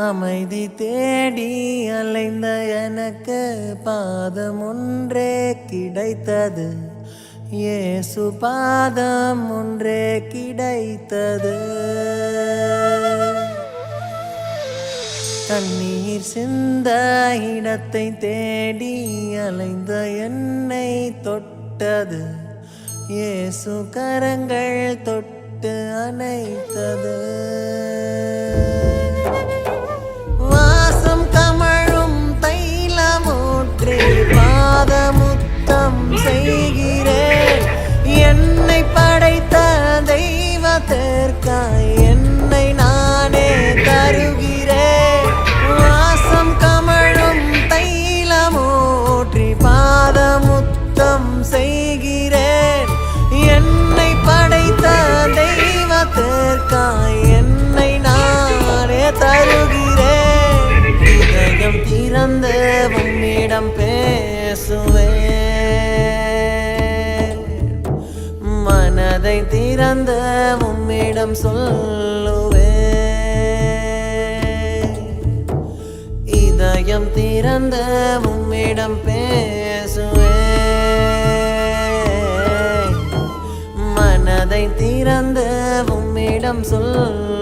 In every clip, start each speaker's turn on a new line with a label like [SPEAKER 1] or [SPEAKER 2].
[SPEAKER 1] அமைதி தேடி அலைந்த எனக்கு பாதம் ஒன்றே கிடைத்தது. இயேசு பாதம் ஒன்றே கிடைத்தது. கண்ணீர் சிந்த இடத்தை தேடி அலைந்த என்னை தொட்டது. இயேசு கரங்கள் தொட்டு அணைத்தது. வாசம் கமழும் தைலமூற்றி பாதமுத்தம் செய்கிறேன். என்னை படைத்த தெய்வத்திற்காய் என்னை நானே தருகிறேன். வாசம் கமழும் தைலமூற்றி பாதமுத்தம் செய்கிறேன். என்னை படைத்த தெய்வத்திற்காய் என்னை நானே தருகிறேன். இதயம் திறந்து உம்மிடம் பேசுவேன். மனதை திறந்து உம்மிடம் சொல்லுவேன். இதயம் திறந்து உம்மிடம் பேசுவேன். மனதை திறந்து உம்மிடம் சொல்லுவேன்.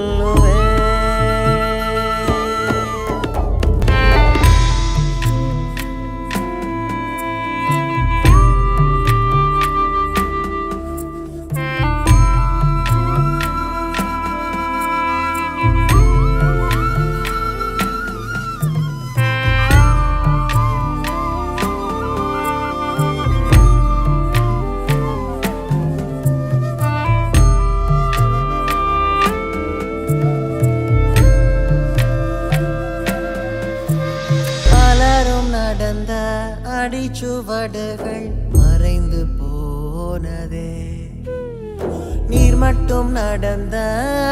[SPEAKER 1] நடந்த அடிச்சுவடுகள் மறைந்து போனதே. நீர் மட்டும் நடந்த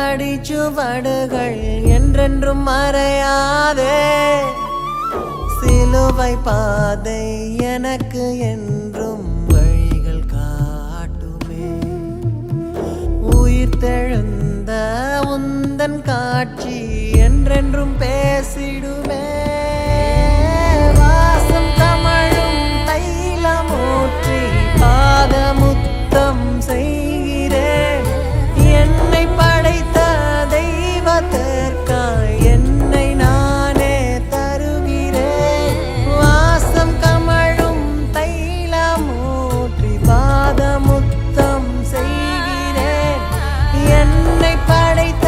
[SPEAKER 1] அடிச்சுவடுகள் என்றென்றும் மறையாதே. சிலுவை பாதை எனக்கு என்றும் வழிகள் காட்டுமே. உயிர் தெழுந்த உந்தன் காட்சி என்றென்றும் பேசிடுமே. பாதமுத்தம் செய்கிறேன். என்னை படைத்த தெய்வத்திற்காய் என்னை நானே தருகிறேன். வாசம் கமழும் தைலமூற்றி பாதமுத்தம் செய்கிறேன். என்னை படைத்த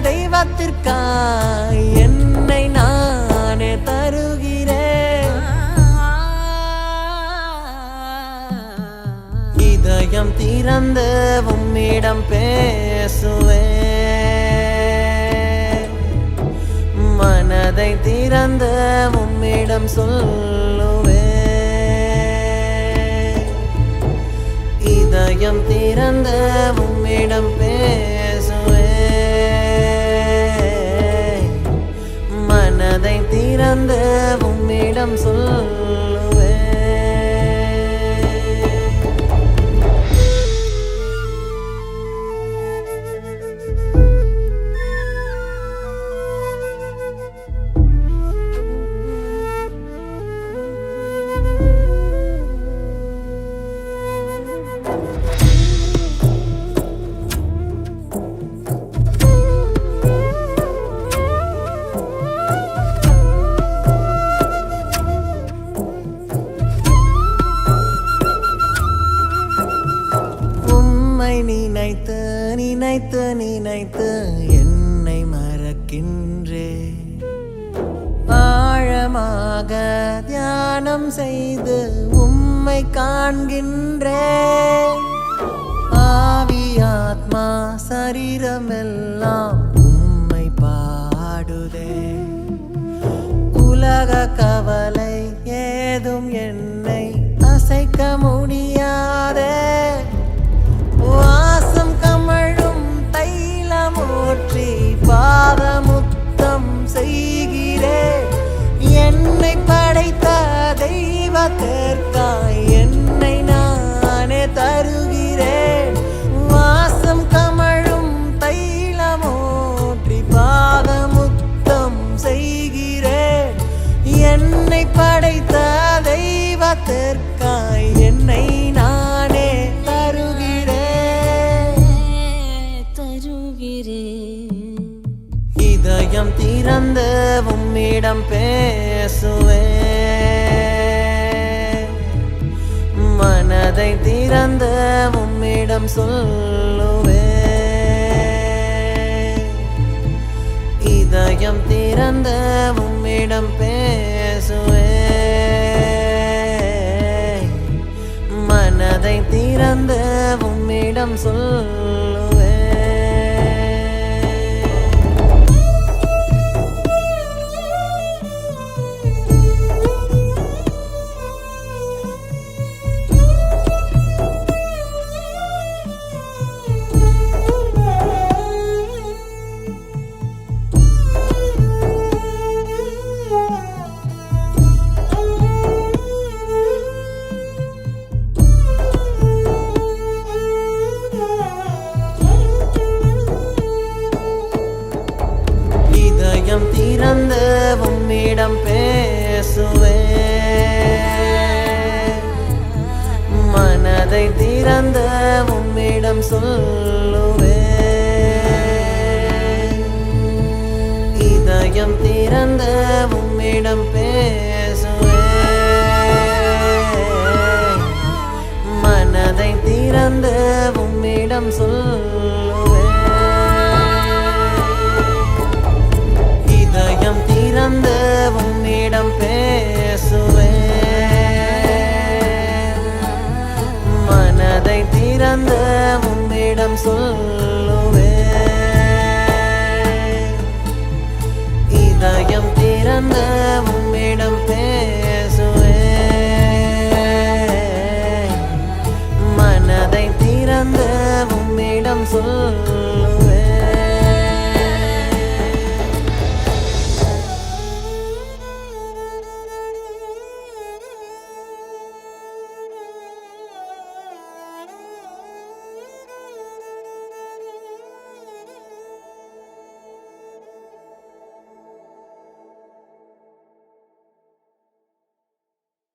[SPEAKER 1] தெய்வத்திற்காய் என்னை நானே தருகிறேன். இதயம் திறந்து உம்மிடம் பேசுவேன். மனதை திறந்து உம்மிடம் சொல்லுவேன். இதயம் திறந்து உம்மிடம் பேசுவேன். மனதை திறந்து உம்மிடம் சொல்லுவேன். நினைத்து நினைத்து நினைத்து என்னை மறக்கின்றே. ஆழமாக தியானம் செய்து உம்மை காண்கின்றேன். ஆவி ஆத்மா சரீரமெல்லாம் உம்மை பாடுதே. உலக கவலை ஏதும் என்னை அசைக்க முடியாதே. வாசம் கமழும் தைலமூற்றி பாதமுத்தம் செய்கிறேன். என்னை படைத்த தெய்வத்திற்காய் என்னை நானே தருகிறேன். வாசம் கமழும் தைலமூற்றி பாதமுத்தம் செய்கிறேன். என்னை படைத்த தெய்வத்திற்காய் என்னை நானே தருகிறேன். இதயம் திறந்து உம்மிடம் பேசுவேன். மனதை திறந்து உம்மிடம் சொல்லுவேன். இதயம் திறந்து உம்மிடம் பேசுவேன். மனதை திறந்து உம்மிடம் சொல்லுவேன். இதயம் திறந்து உம்மிடம் பேசுவேன். மனதை திறந்து உம்மிடம் சொல்லுவேன். இதயம் திறந்து உம்மிடம் பேசுவேன். மனதை திறந்து உம்மிடம் சொல்லுவேன்.